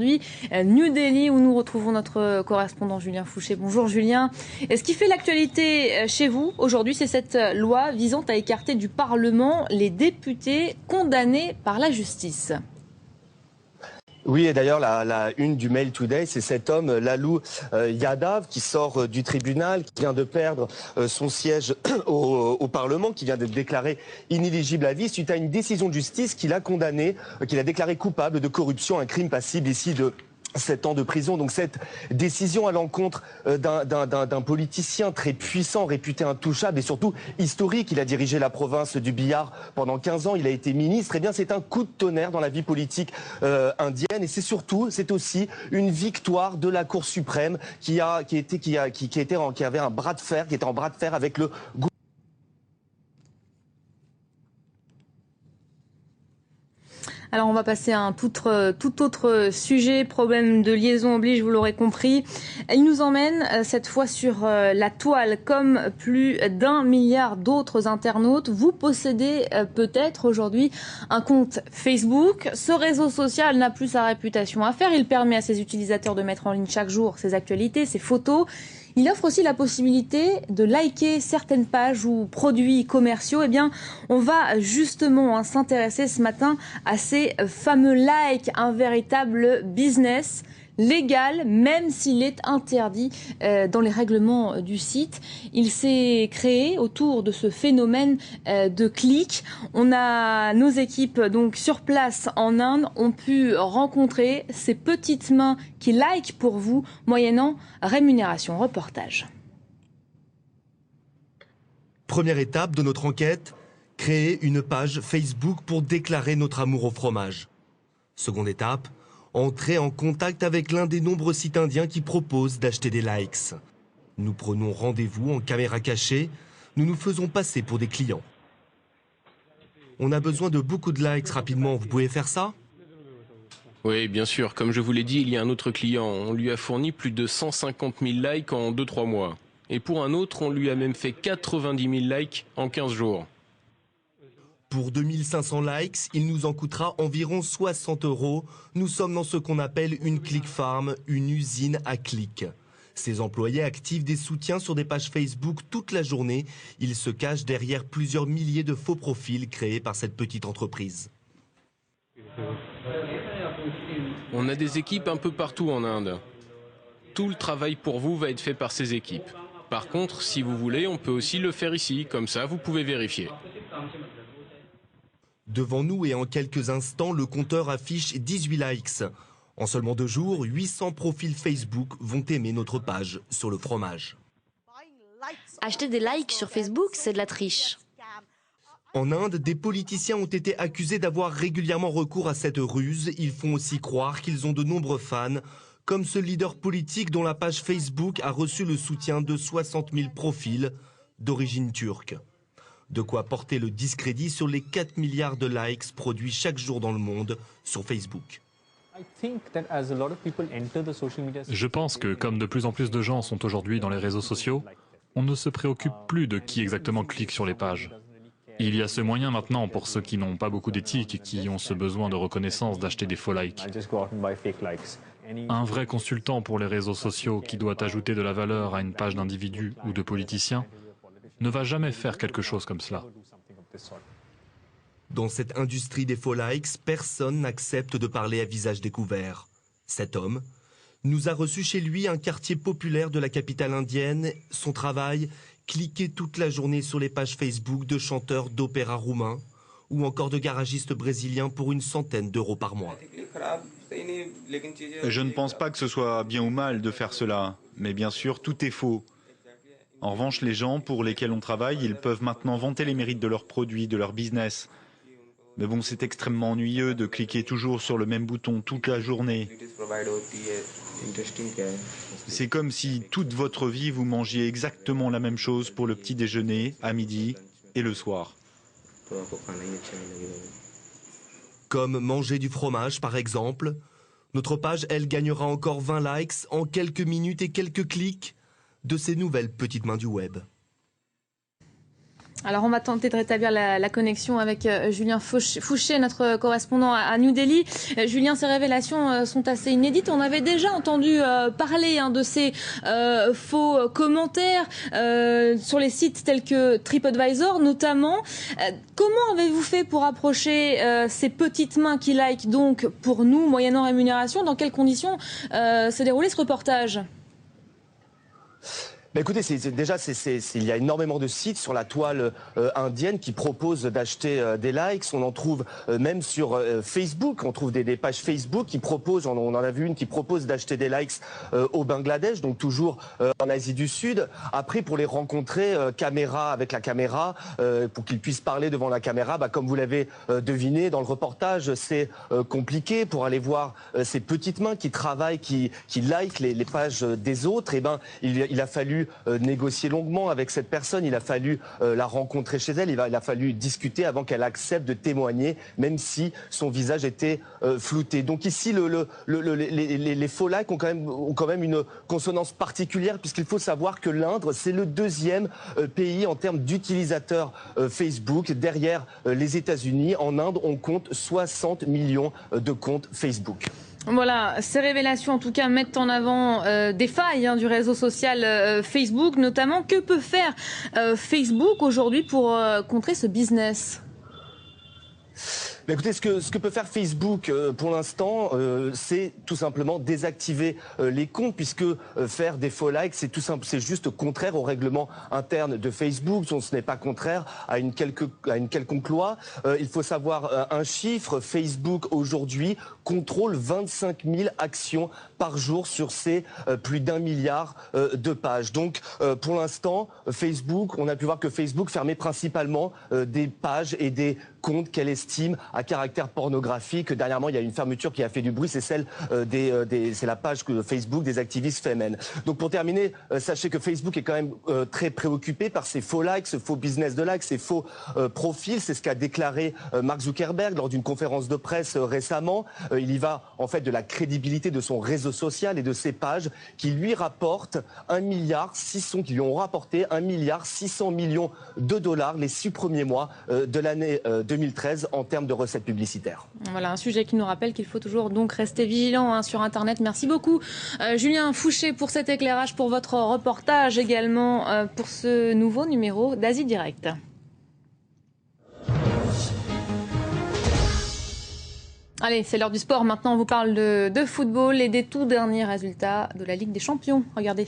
New Delhi, où nous retrouvons notre correspondant Julien Fouché. Bonjour Julien. Et ce qui fait l'actualité chez vous aujourd'hui, c'est cette loi visant à écarter du Parlement les députés condamnés par la justice. Oui, et d'ailleurs, la une du Mail Today, c'est cet homme, Lalou Yadav, qui sort du tribunal, qui vient de perdre son siège au Parlement, qui vient d'être déclaré inéligible à vie suite à une décision de justice qu'il a condamné, qu'il a déclaré coupable de corruption, un crime passible ici de 7 ans de prison. Donc cette décision à l'encontre d'un politicien très puissant, réputé intouchable et surtout historique. Il a dirigé la province du Bihar pendant 15 ans, il a été ministre. Eh bien, c'est un coup de tonnerre dans la vie politique indienne et c'est aussi une victoire de la Cour suprême qui était en bras de fer avec le gouvernement. Alors on va passer à un tout autre sujet, problème de liaison oblige, vous l'aurez compris. Il nous emmène cette fois sur la toile, comme plus d'1 milliard d'autres internautes. Vous possédez peut-être aujourd'hui un compte Facebook. Ce réseau social n'a plus sa réputation à faire. Il permet à ses utilisateurs de mettre en ligne chaque jour ses actualités, ses photos. Il offre aussi la possibilité de liker certaines pages ou produits commerciaux. Eh bien, on va justement s'intéresser ce matin à ces fameux likes, un véritable business légal, même s'il est interdit dans les règlements du site. Il s'est créé autour de ce phénomène de clics. On a nos équipes donc sur place en Inde ont pu rencontrer ces petites mains qui likent pour vous, moyennant rémunération. Reportage. Première étape de notre enquête, créer une page Facebook pour déclarer notre amour au fromage. Seconde étape, entrer en contact avec l'un des nombreux sites indiens qui proposent d'acheter des likes. Nous prenons rendez-vous en caméra cachée, nous nous faisons passer pour des clients. On a besoin de beaucoup de likes rapidement, vous pouvez faire ça ? Oui, bien sûr. Comme je vous l'ai dit, il y a un autre client. On lui a fourni plus de 150 000 likes en 2-3 mois. Et pour un autre, on lui a même fait 90 000 likes en 15 jours. Pour 2500 likes, il nous en coûtera environ 60 €. Nous sommes dans ce qu'on appelle une click farm, une usine à clics. Ces employés activent des soutiens sur des pages Facebook toute la journée. Ils se cachent derrière plusieurs milliers de faux profils créés par cette petite entreprise. On a des équipes un peu partout en Inde. Tout le travail pour vous va être fait par ces équipes. Par contre, si vous voulez, on peut aussi le faire ici. Comme ça, vous pouvez vérifier. Devant nous et en quelques instants, le compteur affiche 18 likes. En seulement 2 jours, 800 profils Facebook vont aimer notre page sur le fromage. Acheter des likes sur Facebook, c'est de la triche. En Inde, des politiciens ont été accusés d'avoir régulièrement recours à cette ruse. Ils font aussi croire qu'ils ont de nombreux fans, comme ce leader politique dont la page Facebook a reçu le soutien de 60 000 profils d'origine turque. De quoi porter le discrédit sur les 4 milliards de likes produits chaque jour dans le monde sur Facebook. Je pense que comme de plus en plus de gens sont aujourd'hui dans les réseaux sociaux, on ne se préoccupe plus de qui exactement clique sur les pages. Il y a ce moyen maintenant pour ceux qui n'ont pas beaucoup d'éthique et qui ont ce besoin de reconnaissance d'acheter des faux likes. Un vrai consultant pour les réseaux sociaux qui doit ajouter de la valeur à une page d'individu ou de politicien ne va jamais faire quelque chose comme cela. Dans cette industrie des faux likes, personne n'accepte de parler à visage découvert. Cet homme nous a reçu chez lui un quartier populaire de la capitale indienne. Son travail, cliquer toute la journée sur les pages Facebook de chanteurs d'opéra roumains ou encore de garagistes brésiliens pour une centaine d'euros par mois. Je ne pense pas que ce soit bien ou mal de faire cela, mais bien sûr, tout est faux. En revanche, les gens pour lesquels on travaille, ils peuvent maintenant vanter les mérites de leurs produits, de leur business. Mais bon, c'est extrêmement ennuyeux de cliquer toujours sur le même bouton toute la journée. C'est comme si toute votre vie, vous mangiez exactement la même chose pour le petit déjeuner, à midi et le soir. Comme manger du fromage, par exemple. Notre page, elle, gagnera encore 20 likes en quelques minutes et quelques clics de ces nouvelles petites mains du web. Alors on va tenter de rétablir la connexion avec Julien Fouché, notre correspondant à New Delhi. Julien, ces révélations sont assez inédites. On avait déjà entendu parler de ces faux commentaires sur les sites tels que TripAdvisor notamment. Comment avez-vous fait pour approcher ces petites mains qui likent donc pour nous, moyennant rémunération? Dans quelles conditions s'est déroulé ce reportage? Écoutez, il y a énormément de sites sur la toile indienne qui proposent d'acheter des likes. On en trouve même sur Facebook. On trouve des pages Facebook qui proposent, on en a vu une qui propose d'acheter des likes au Bangladesh, donc toujours en Asie du Sud. Après, pour les rencontrer avec la caméra, pour qu'ils puissent parler devant la caméra, comme vous l'avez deviné dans le reportage, c'est compliqué pour aller voir ces petites mains qui travaillent, qui likent les pages des autres. Il a fallu négocier longuement avec cette personne, il a fallu la rencontrer chez elle, il a fallu discuter avant qu'elle accepte de témoigner, même si son visage était flouté. Donc ici, les faux likes ont quand même une consonance particulière, puisqu'il faut savoir que l'Inde, c'est le deuxième pays en termes d'utilisateurs Facebook, derrière les États-Unis. En Inde, on compte 60 millions de comptes Facebook. Voilà, ces révélations en tout cas mettent en avant des failles du réseau social Facebook notamment. Que peut faire Facebook aujourd'hui pour contrer ce business ? Écoutez, ce que peut faire Facebook pour l'instant, c'est tout simplement désactiver les comptes, puisque faire des faux likes, c'est juste contraire au règlement interne de Facebook. Ce n'est pas contraire à une quelconque loi. Il faut savoir un chiffre. Facebook aujourd'hui contrôle 25 000 actions par jour sur ces plus d'1 milliard de pages. Donc pour l'instant, Facebook, on a pu voir que Facebook fermait principalement des pages et des comptes qu'elle estime à caractère pornographique. Dernièrement, il y a une fermeture qui a fait du bruit, c'est celle c'est la page Facebook des activistes femmes. Donc pour terminer, sachez que Facebook est quand même très préoccupé par ces faux likes, ce faux business de likes, ces faux profils. C'est ce qu'a déclaré Mark Zuckerberg lors d'une conférence de presse récemment. Il y va en fait de la crédibilité de son réseau social et de ses pages qui lui rapportent qui lui ont rapporté 1,6 milliard de dollars les 6 premiers mois de l'année 2013 en termes de recettes publicitaires. Voilà, un sujet qui nous rappelle qu'il faut toujours donc rester vigilant sur Internet. Merci beaucoup Julien Fouché pour cet éclairage, pour votre reportage également, pour ce nouveau numéro d'Asie Direct. Allez, c'est l'heure du sport. Maintenant, on vous parle de football et des tout derniers résultats de la Ligue des Champions. Regardez.